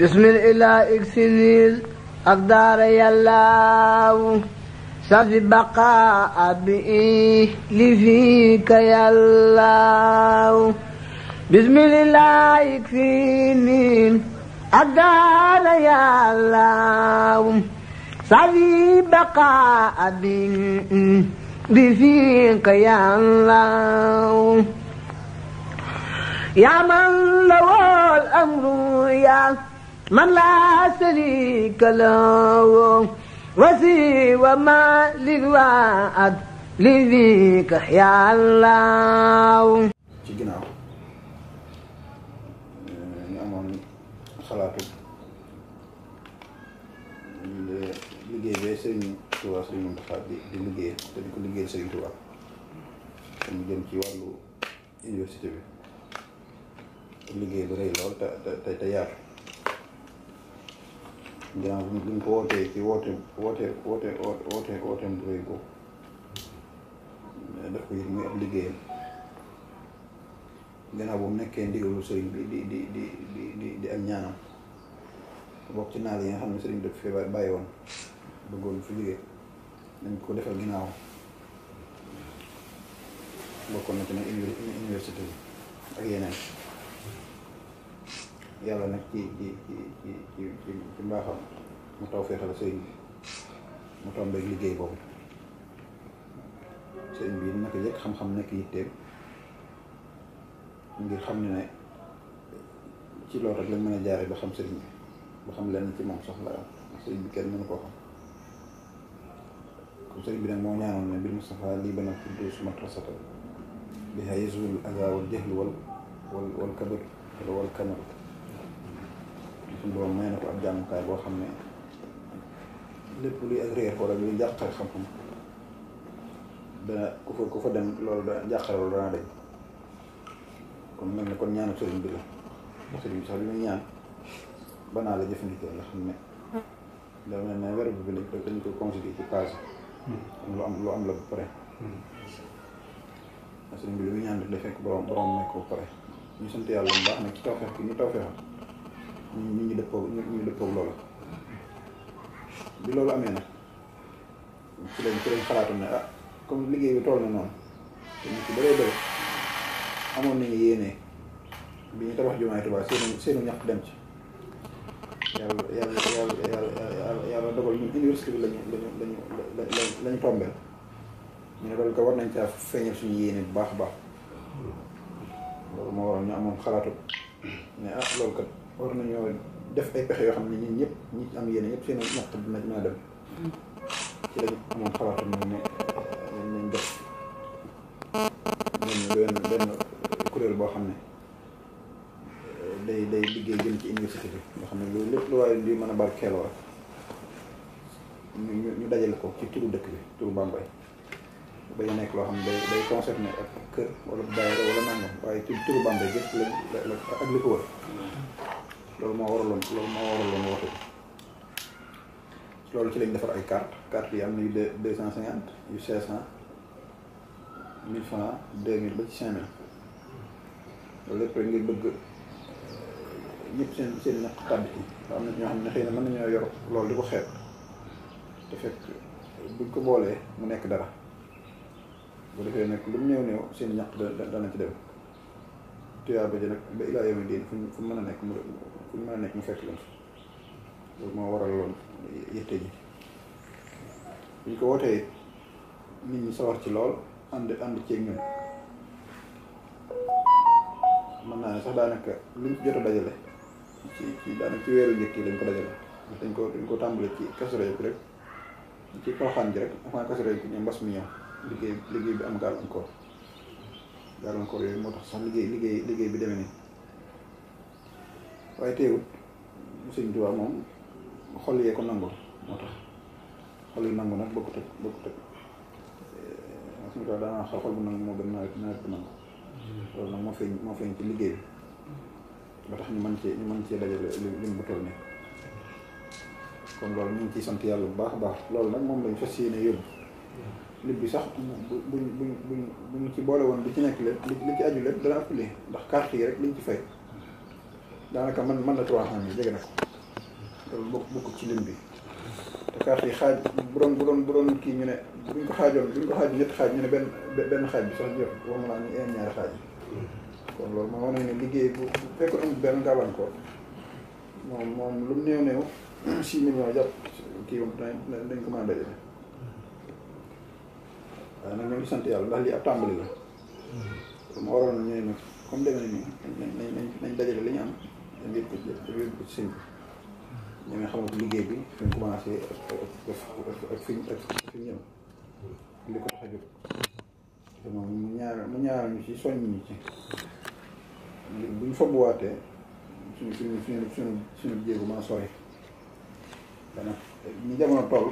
بسم الإله اكسنيل أقدار يلاو سفي بقاء بإيه لفيك يلاو بسم الإله يكفيني أقدار يلاو سفي بقاء بفيك يلاو يا من له الأمر يا من لا شريك له وسوى ما للوعد لذيك يا الله. ci ginnaaw ñu amoon xalaatu liggéey bee Serigne Touba Serigne Mountakha di liggéey te di ko liggéey Serigne Touba te mu jëm ci wàllu université bi liggéey bu rëy lool te yaatu ginnaaw bi ñu ko wootee ci wooteem bu rëy boobu daf ko yit muy ab liggéeyam ginnaaw bu mu nekkee ndigalu sëriñ bi di ak ñaanam bokk ci naal yi nga xam ne sëriñ bi daf fee bàyyi woon bëggoon fi liggéey nañ ko defal ginnaaw bokkoon na ci nag université bi ak yeneen yàlla nag ci mbaaxam mu taw feexal sëriñ bi mu tombeeg liggéey boobu sëriñ bi naka yëg xam-xam nekk yitteem ngir xam ne ci loolu rek lañ mën a jaare ba xam sëriñ bi ba xam lenn ci moom soxla sëriñ bi kenn mënu koo xam comme sëriñ bi nag moo ñaanoon ne bil Mustafa lii bana tuddu suma trasata bi ha yesul aga wal jahlu wal kabar wal kanal suñu borom may na ko ab jàngukaay boo xam ne lépp luy ak réer wala luy jàqare xam-xam dana ku fa dem loolu da jàqare loolu dana dañ kon mel ne kon ñaanu sëriñ bi la sëriñ bi sax li muy ñaan banaa la jëfandikoo nga xam ne da mel ne verbe bi dañ ko conjugué ci passé lu am la ba pare sëriñ bi li muy ñaan daf day fekk borom nekk ba pare ñu sant yàlla bu baax nag ci tawfeex bi ñu tawfeexal ñu dëppoog loolu bi loolu amee nag ci lañ xalaatu ne comme liggéey bi toll na noonu te ñu ci bëree bëri amoon nañu yéene bi ñu tabax jumaay Tuubaa seenu ñax dem ci yàlla dogal ñun université bi lañu tombeel ñu ne loolu ko war nañ caa feeñal suñu yéene bu baax a baax loolu moo waral ñu amoon xalaatu ne loolu kat war nañoo def ay pexe yoo xam ne ñun ñëpp ñi am yéene ñëpp seen ñax dina mën a dem ci lañu amoon xalaatu nag ne nañ def benn kuréel boo xam ne day liggéey jëm ci université bi nga xam ne loolu lépp lu waaye di mën a barkeeloo rek ñu dajale ko ci turu dëkk bi turu Bambey bañ a nekk loo xam ne day concerné ak kër wala daayira wala nangam waaye ci turu Bambey gépp la ak li ko wër loolu moo waraloon woote bi loolu ci lañ defar ay carte yi am na yu 250 yu 500 1000 francs 2000 ba ci 5000 loolu lépp rek ngir bëgg ñëpp seen ñaq tàbbi ci am na ñoo xam ne xëy na mën nañoo yor loolu di ko xeeb te fekk buñ ko boolee mu nekk dara bu defee nag lu mu néew seen ñaq dana ci dem tuyaaba ji nag ba ilaa yawmi diin fu mën a nekk mu fekk leen loolu moo waraloon yitte ji buñ ko wootee nit ñi sawar ci lool ànd ceeg ñun mën naa ne sax daanaka luñ ci jot a dajale ci daanaka ci weeru njëkk yi lañ ko dajale dañ ko tàmbale ci Kazu Rajab bi rek ci Porokhane ji rek avant Kazu Rajab bi ñoom mbas mi ñëw liggéey bi am gàllankoor yooyu moo tax sax liggéey bi demee nii waaye teewut Sëñ Tuubaa moom xol yee ko nangu moo tax xol yi nangu nag bokkut ak Sëñ Tuubaa daanaa xol bu nangu moo gën nawet bu nangu loolu nag moo feeñ ci liggéey bi ba tax ñu mën cee dajale lim bu toll nii kon loolu ñu ngi ciy sant yàlla bu baax a baax loolu nag moom lañ fas yéene yóbbu nit bi sax buñ ci boole woon li ci nekk lépp li ci aju lépp dana ëpp lii ndax carte yi rek liñ ci fay daanaka man la 300 000 jege na ko loolu bokk ci lim bi te carte yi xaaj bu doon kii ñu ne buñ ko xaaj ñetti xaaj ñu ne benn xaaj bi sax jot wax ma naa ñu ñaari xaaj kon loolu moo wane ne liggéey bu fekkoon amul benn gàllankoor moom lu mu néew 6 millions jàpp kii moom dañ ko mën a dajale waaye nag ñoo ngi sant yàlla ndax lii ab tàmbali la moo waroon na ñëw nag comme demee nii nañ dajale li ñu am ngir ko ci sëñ bi ñu nga xamante liggéey bi fi ñu commencé ak fi ñu ñëw li ko tax a jóg te moom mu ñaar ñu ci soññ ñu ci buñ fobuwaatee suñu jéego mën a sori dana ñi jamono toll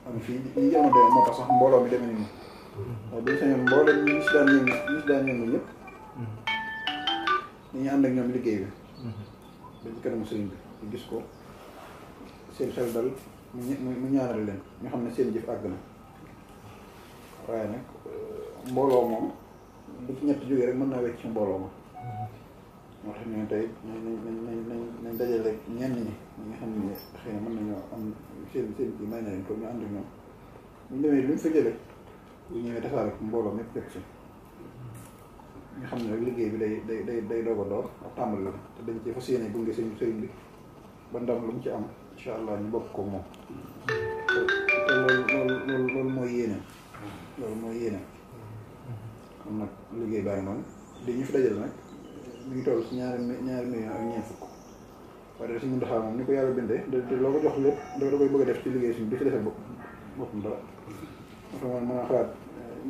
am fii ñi jamono demee moo tax sax mbooloo mi demee nii waaye buñ sañoon mbooloo ñi si daan yëngu ñëpp ñi ànd ak ñoom liggéey bi ba ci kanamu sëriñ bi gis ko seen xel dal mu ñaanal leen ñu xam ne seen jëf àgg na waaye nag mbooloo moom bu ci ñett jógee rek mën naa wecc ci mbooloo ma moo tax ñu tey nañ dajale rek ñenn ñi nga xam ne xëy na mën nañoo am seen bi may na leen ko ñu ànd ak ñoom bu ñu demee lu ñu fa jëlee bu ñëwee tasaare ko mbooloo mépp jot ci nga xam ne rek liggéey bi day doog a door ak tàmbali la te dañ ci fas yéene gunge sëriñ bi ba ndam lu mu ci am incha allah ñu bokk ko moom te loolu mooy yéene kon nag liggéey baa ngi noonu li ñu fi dajale nag mi ngi toll si ñaari millions ak ñeent fukk waaye da si mun taxaw moom ni ko yàlla bindee te loo ko jox lépp da koy bëgg a def ci liggéey suñu du ci defee boppam dara moo tax man mën a xalaat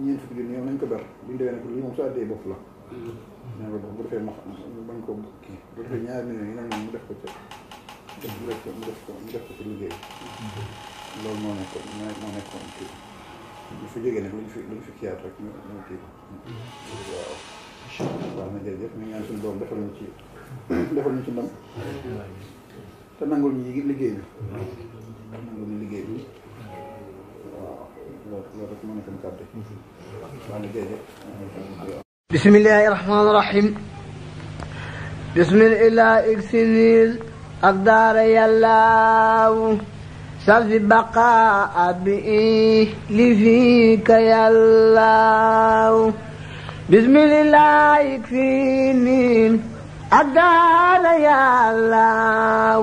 ñeent fukki junni yow nañ ko ber buñu demee nag lii moom su àddee bopp la ña ko bu defee ma bañ ko kii bu defee ñaari millions yi nag moom mu def ko ci liggéey loolu moo nekkoon kii ñu fi jógee nag lu ñu fi kiyaat rek ñu kii waaw waaw na jërëjëf ñu ñaan suñu doom defal ñu ci ndam te nangul ñu liggéey bi waaw loolu rek moo nekkoon kàddu waaw na jërëjëf bismillahi rahmaani rahim bismillah iksinil ak daara yàllaaw safi baqaa bi li fiika yàllaaw bismillah iksinil ak daara yàllaaw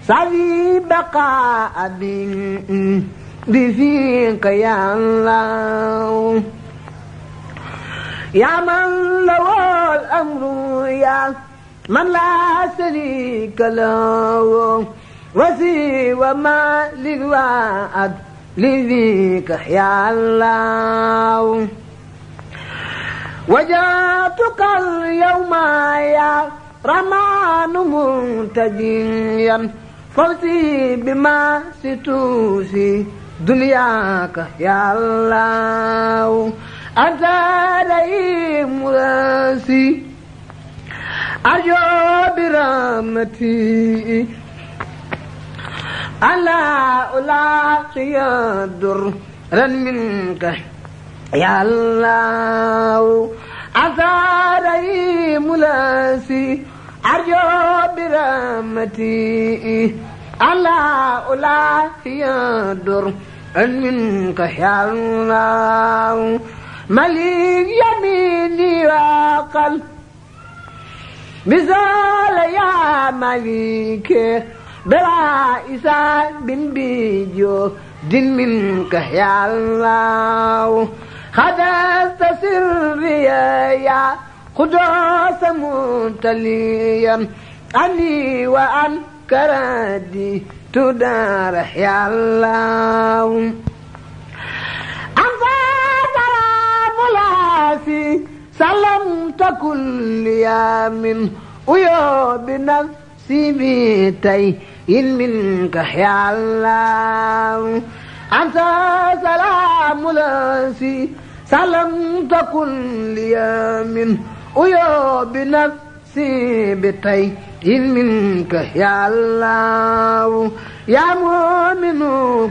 safi baqaa bi li fiika yàllaaw yaa man lawol amru yaa man laa sharika lahu wasi wa ma lil waad li fika ya Allah wajatuka al yawma ya rahman muntajiyan fawzi bima situsi dunyaka ya Allah anta rahim rasi أرجو برحمتي ألا ألاقي درا منك يا الله أثاري ملاسي أرجو برحمتي ألا ألاقي درا منك يا الله مليك يميني وقلبي بزال يا مليك بلا إسان بن بيجو دين منك يا الله خدست سري يا قدوس متليا عني وعن كردي تدار يا الله أنت سلام لاسي سلمت كل يوم ويوم نفسي بيتي منك يا الله أنت سلام لاسي سلمت كل يوم ويوم نفسي بيتي منك يا الله يا مؤمن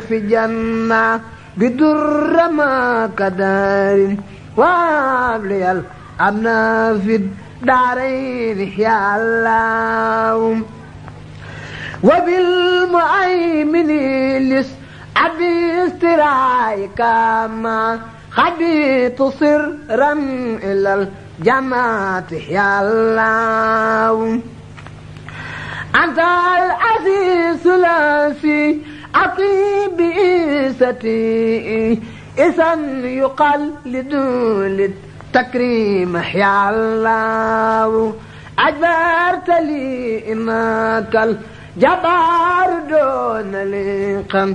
في جنة بدر ما كدار وابلي الأمن في الدارين يا الله وبال المؤمن لس أبي استرايك ما خبيت سرا إلى الجماعة يا الله أنت العزيز الذي أطيب بإيستي إذا يقال لدول التكريم يا الله أجبرت لي إنك الجبار دون لقم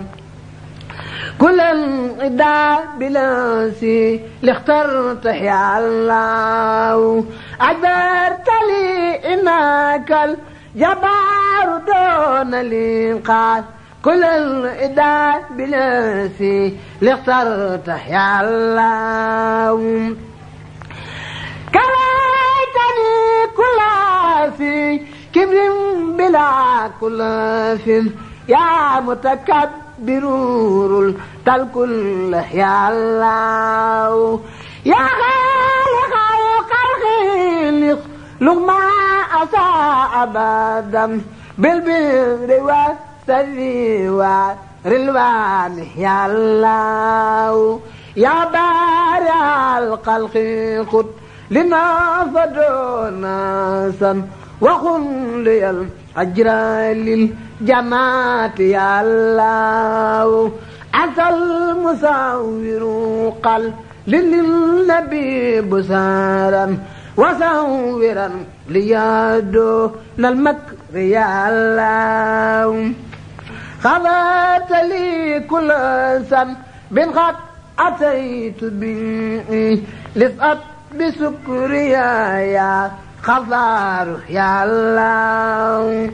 كل الإداء بلاسي لاخترت يا الله أجبرت لي إنك الجبار دون لقم كل الإداء بلاسي لاخترت يا الله كرهتني كل في كبر بلا كل في يا متكبر تلك يا الله يا خالق الخالق لغما أساء أبدا بالبر والسري والرلوان يا الله يا بارع الخلق خذ لنا فدونا سن وقل لي الأجر للجماعة يا الله أنت المصور قل للنبي بسارا وصورا ليادو المكر يا الله خذت لي كل سن بن قد أتيت به لسأت بسكريا يا خضار يا الله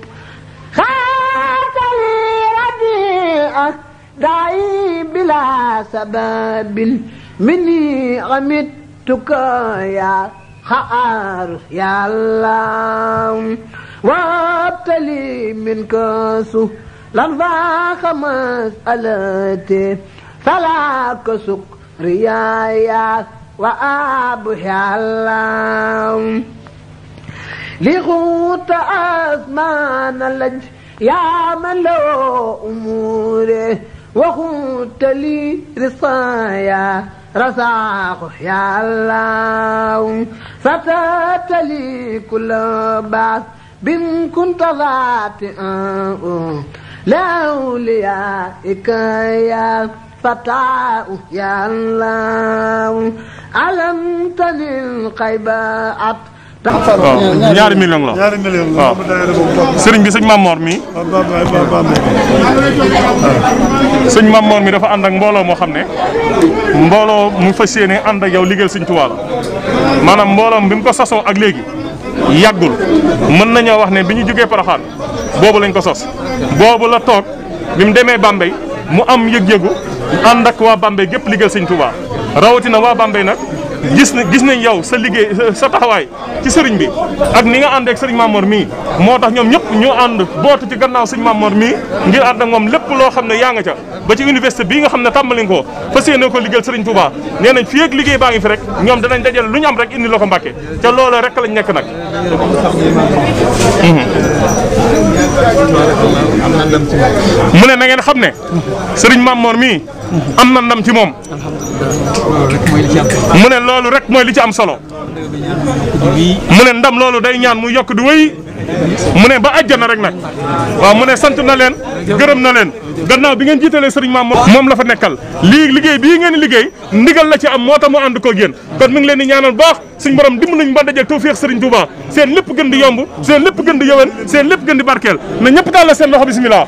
خات لي رديئك دعي بلا سبب مني غمدتك يا خار يا الله وابتلي منك سهلا فاخ مسألتي فلا كسكريا يا وأبو يا الله لغوت أزمان اللج يا من له أموره وخوت لي رصايا رزاق يا الله فتات لي كل بعث بن كنت ذات لأوليائك يا فتاة يا الله علمتني القيبات ñaari million la ñaari million la sëriñ bi sëñ Mamor mi sëñ Mamor mi dafa ànd ak mbooloo moo xam ne mbooloo mu fas yéene ànd ak yow liggéeyal sëñ Tuubaa la maanaam mbooloom bi mu ko sosoo ak léegi yàggul mën nañoo wax ne bi ñu jógee Porokhane boobu lañ ko sos boobu la toog bi mu demee Bambey mu am yëg-yëgu ànd ak waa Bambey gépp liggéeyal sëñ Tuubaa rawatina waa Bambey nag gis nañ yow sa liggéey sa taxawaay ci sëriñ bi ak ni nga ànd ak sëriñ Mamor mii moo tax ñoom ñëpp ñu ànd bootu ci gannaaw sëriñ Mamor mii ngir ànd ak moom lépp loo xam ne yaa nga ca ba ci université bii nga xam ne tàmbali ko fas yéene ko liggéeyal sëriñ Touba nee nañ fii ak liggéey baa ngi fi rek ñoom danañ dajale lu ñu am rek indi la ko Mbàkke ca loola rek lañ nekk nag. mu ne na ngeen xam ne sëriñ Mamor mii am na ndam ci moom. mu ne loolu rek mooy li ci am solo. mu ne ndam loolu day ñaan mu yokk di wéy mu ne ba àjjana rek nag waaw mu ne sant na leen gërëm na leen gannaaw bi ngeen jiitalee sëriñ Mamor moom la fa nekkal lii liggéey bii ngeen liggéey ndigal la ci am moo tax mu ànd ko yéen kon mi ngi leen di ñaanal baax suñ borom dimbali ñu ba dajeeg tawfeex sëriñ Touba seen lépp gën di yomb seen lépp gën di yëwén seen lépp gën di barkeel na ñëpp daal la seen loxo bisimilah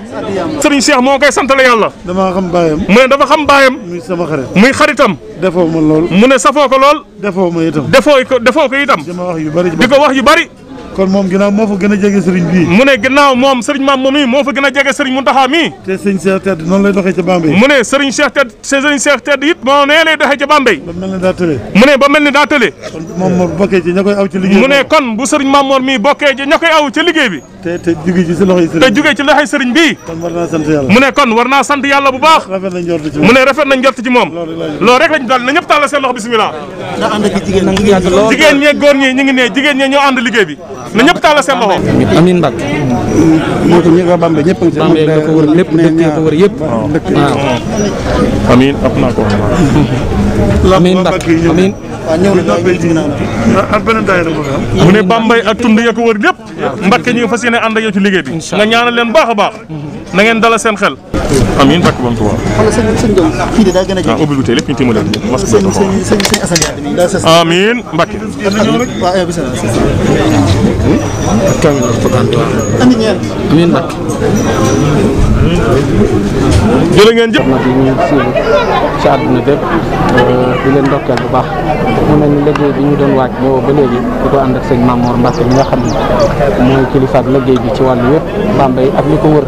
sëriñ Cheikh moo koy santale yàlla dama xam baayam mu ne dafa xam baayam muy sama xarit muy xaritam defoo ma lool mu ne safoo ko lool defoo ma itam defoo ko itam dama wax yu bari di ko wax yu bari kon moom ginnaaw moo fa gën a jege sëriñ bii mu ne ginnaaw moom sëriñ Mamor mii moo fa gën a jege sëriñ Mountakha mii te sëriñ Cheikh Tedd noonu lay doxee ca Bambey mu ne sëriñ Cheikh Tedd it moo nee lay doxee ca Bambey ba mel ni daa tële mu ne ba mel ni daa tële kon moom moo bokkee ci ña koy aw ci liggéey mu ne kon bu sëriñ Mamor mii bokkee ci ña koy aw ca liggéey bi te jugee ci loxoy sëriñ te jugee ci loxoy sëriñ bii kon war naa sant yàlla mu ne kon war naa sant yàlla bu baax rafet nañ njort ci mu ne rafet nañ njort ci moom loolu rek lañ dal na ñëpp tàllal seen loxo bismillah jigéen ñi góor ñi ñu ngi ne jigéen ñi ñoo ànd liggéey bi na ñëpp tàllal seen loxo amiin Mbacke ñoo ko ñi nga Bambey ñëpp ngi Bambey da ko wër lépp dëkk ko wër yëpp amiin ëpp naa ko amiin Mbacke amiin ak beneen daayira bu am mu ne Bambey ak tund ya ko wër lépp Mbacke ñu ngi fas yéene ànd ak yow ci liggéey bi nga ñaanal leen baax a baax na ngeen dalal seen xel amiin Mbacke bam tuba xoolal sëñ Diop kii de daa gën a jege. ubbi lu tey lépp ñu tiimale masque sëñ Assane Diagne mi daa sës. amiin Mbacke waaw bisimilah. amiin Mbacke jërë ngeen jëf nag yi ñuy siiwul ci àdduna bépp di leen ndokkeel bu baax mu mel ni liggéey bi ñu doon waaj boobu ba léegi di ko ànd ak sëñ Mamour Mbacke mi nga xam ne mooy kilifaat liggéey bi ci wàllu yëpp Bambey ak li ko wër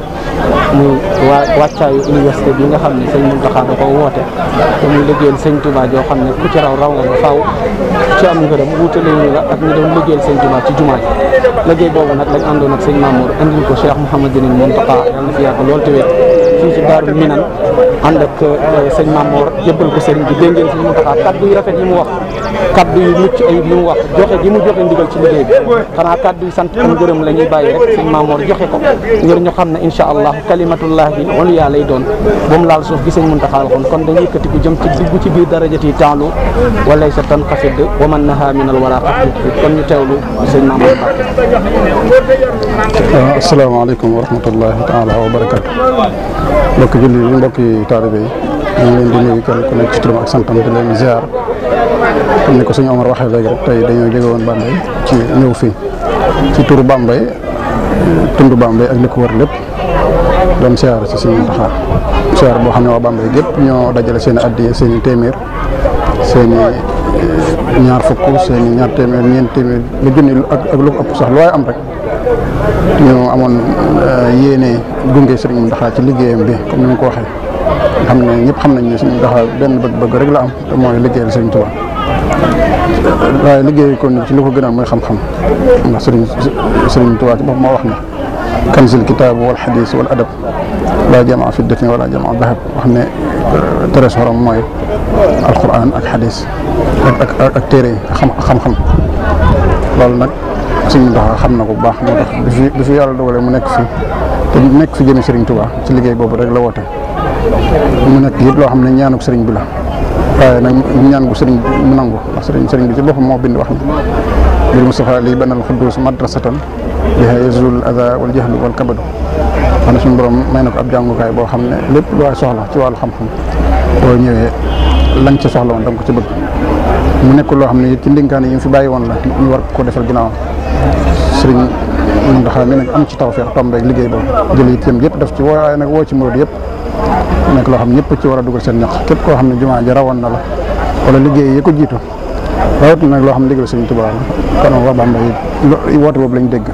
muy wàccaayu université bi nga xam ne sëñ Mountakha da ko woote te muy liggéeyal sëñ Touba joo xam ne ku ci raw nga ba faaw ci am ngërëm wuutale ñu la ak ñu doon liggéeyal sëñ Touba ci jumaa ji liggéey boobu nag lañ àndoon ak sëñ Mamour andil ko Cheikh Mouhamadou Mountakha yàlla na fi yàgg lool te wér fii ci Daaru Minan ànd ak sëñ Mamour jébbal ko sëriñ bi dégg ngeen sëñ Mountakha kaddu yu rafet yi mu wax kaddu yu mucc ayib yi mu wax joxe gi mu joxe ndigal ci liggéey bi xanaa kaddu yu sant ak ngërëm la ñuy bàyyi rek sëñ Mamour joxe ko ngir ñu xam ne incha allah kalimatullahi ulya lay doon ba mu laal suuf gi sëñ Mountakha waxoon kon dañuy yëkkati ku jëm ci dugg ci biir darajati taalu walay sa tan xafid wa man naha min al wara xafid kon ñu teewlu sëñ Mamour waaw asalaamaaleykum wa rahmatullahi taala wa barakatu mbokki julli yi mbokki taalibe yi ñu ngi leen di nuyu kenn ku nekk ci turam ak santam di leen ziar comme ni ko sëñ Omar waxee léegi rek tey dañoo jóge woon Bambey ci ñëw fii ci turu Bambey tund Bambey ak li ko wër lépp doon ziar ci sëñ Mountakha ziar boo xam ne waa Bambey gépp ñoo dajale seen i addiya seen i téeméer seen i ñaar fukk seen i ñaar téeméer ñeent téeméer ba junni ak lu ko ëpp sax lu waay am rek ñu amoon yéene gunge Serigne Mountakha ci liggéeyam bi comme ni ma ko waxee xam ne ñëpp xam nañ ne Serigne Mountakha benn bëgg-bëgg rek la am te mooy liggéeyal Serigne Touba waaye liggéey kon ci li ko gënal mooy xam-xam ndax Serigne Touba ci boppam moo wax ne kanzul kitaab wal xadis wal adab laa jamaa fiddatin wala jamaa dahab wax ne trésor mooy alquran ak xadis ak téere yi xam-xam loolu nag Serigne Mountakha xam na ko bu baax moo tax bi fi yàlla dogalee mu nekk fi te nekk fi jëme Serigne Touba ci liggéey boobu rek la woote mu nekk yëpp loo xam ne ñaanuk Serigne bi la waaye nag ñaan gu Serigne bi mu nangu ndax Serigne bi ci boppam moo bind wax ni bil Mustafa lii banal xuddus madrasatan biha yazul ada wal jahlu wal kabadu xam ne suñu borom may na ko ab jàngukaay boo xam ne lépp lu waay soxla ci wàllu xam-xam boo ñëwee lañ ci soxla woon da nga ko ci bëgg mu nekk loo xam ne ci ndénkaane yi mu fi bàyyi woon la ñu war ko defal ginnaawam Serigne Mountakha mi nag am ci tawfeex tombeeg liggéey boobu jël itam yëpp def ci waaye nag woo ci murid yëpp nekk loo xam ne ñëpp ci war a dugal seen ñax képp koo xam ne jumaa ji rawoon na la wala liggéey yi ko jiitu rawatina nag loo xam ne liggéey Serigne Touba la kon waa Bambey woote boobu lañ dégg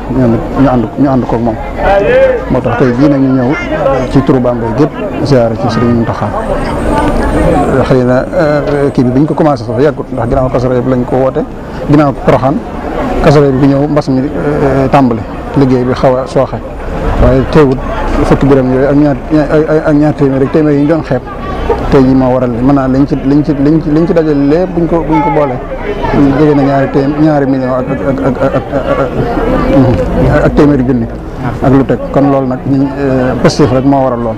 ñu ànd koog moom moo tax tey jii nag ñu ñëw ci turu Bambey gépp ziyaare ci Serigne Mountakha xëy na kii bi biñ ko commencé sax yàggut ndax ginnaaw Kazu Rajab lañ ko woote ginnaaw Porokhane Kazu Rajab bi ñëw mbas mi tàmbali liggéey bi xaw a sooxe waaye teewut fukki biram yooyu ak ñaar téeméer rek téeméer yi ñu doon xeeb tey jii moo waral mën naa liñ ci dajale lépp buñ ko boolee jege na ñaari million ak téeméeri junni ak lu teg kon loolu nag ñu positif rek moo waral lool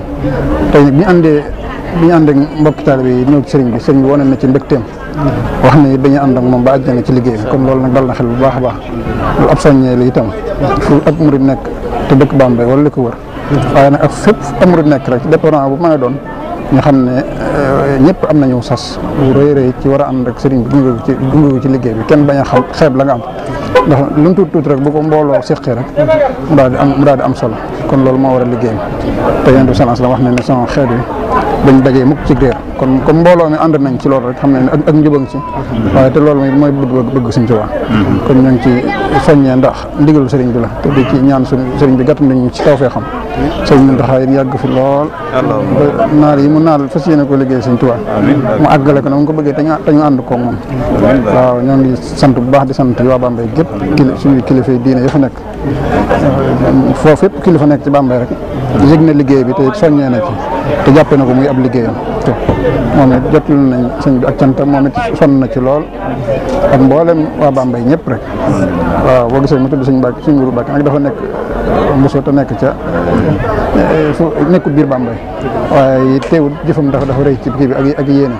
tey nag bi ñu ànd ak mbokki taalibe yi ñëw ci sëriñ bi wane na ci mbégteem wax ne dañuy ànd ak moom ba àjjana ci liggéey bi kon loolu nag dal na xel bu baax a baax lu ab soññee la itam fu ab murid nekk te dëkk Bambey wala li ko wër waaye nag ak fépp ab murid nekk rek ci département bu mën a doon ñu xam ne ñëpp am nañu sas bu rëy ci war a ànd ak sëriñ bi gunge ci liggéey bi kenn bañ a xam xeeb la nga am ndax lu mu tuuti rek bu ko mbooloo seqee rek mu daal di am solo kon loolu moo war a liggéey te yonent bi sallallahu alayhi wasallam wax ne ne sama xeet wi dañ dajee mukk ci réer kon comme mbooloo mi ànd nañ ci loolu rek xam ne ak njubang ci waaye te loolu mooy bëgg Sëriñ Tuubaa kon ñu ngi ci soññee ndax ndigalu sëriñ bi la te di ci ñaan suñu sëriñ bi gàttal nañu ci tawfeex xam sëriñ Mountakha yéen yàgg fi lool naal yi mu naal fas yéene ko liggéey Sëriñ Tuubaa mu àggale ko na mu ko bëggee te ñu ànd koog moom waaw ñoo ngi sant bu baax di sant waa Bambey gépp suñuy kilifa yi diine yi fa nekk foofu fépp kilifa nekk ci Bambey rek yëg na liggéey bi te soññee na ci te jàppee na ko muy ab liggéeyam te moom it jotul nañ sëñ bi ak cantam moom it sonn na ci lool ak mboolem waa Bambey ñëpp rek waaw boo gisee ma tudd sëñ Mbàkke sëñ Mourou Mbàkke nag dafa nekk Mbuso te nekk ca fu nekkul biir Bambey waaye teewul jëfam dafa rëy ci kii bi ak yéene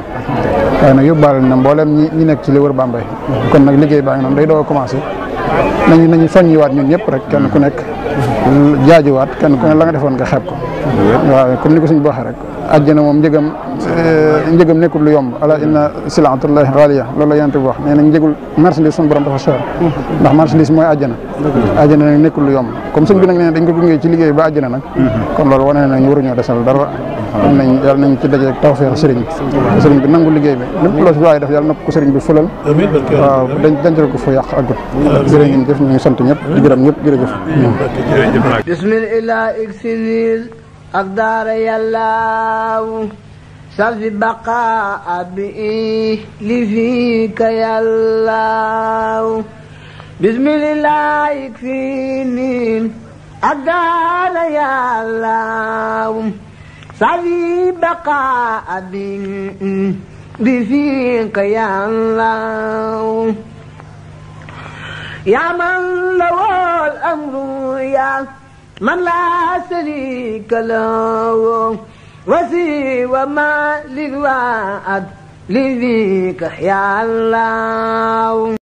waaye nag yóbbaale na mboolem ñi nekk ci li wër Bambey kon nag liggéey baa ngi noonu day doo commencé nañu soññiwaat ñun ñëpp rek kenn ku nekk jaajuwaat kenn ku ne la nga defoon nga xeeb ko waaw comme ni ko suñ boo waxee rek àjjana moom njëgam nekkul lu yomb ala inna silatullahi ghaliya loolu la yonent bi wax nee na njëgul marchandise suñu borom dafa cher ndax marchandise mooy àjjana nag nekkul lu yomb comme suñ bi nag nee dañ ko gungee ci liggéey ba àjjana nag kon loolu wane na ñu waruñoo desal dara yàlla nañ ci dajeeg tawfeex sëriñ bi nangu liggéey bi lépp loo si waaye def yàlla na ko sëriñ bi fulal waaw dencal ko fa yàq agut jërë ngeen jëf ñu ngi sant ñëpp di gërëm ñëpp jërëjëf bismillah iksinil ak daara yàllaaw salfi baqa bi li fika yàllaaw bismillah iksinil ak daara yàllaaw salfi baqa bi fika yàllaaw yaa man lawol amru yaa man laa sharika lahu wasiwa ma lil waad li fika ya Allah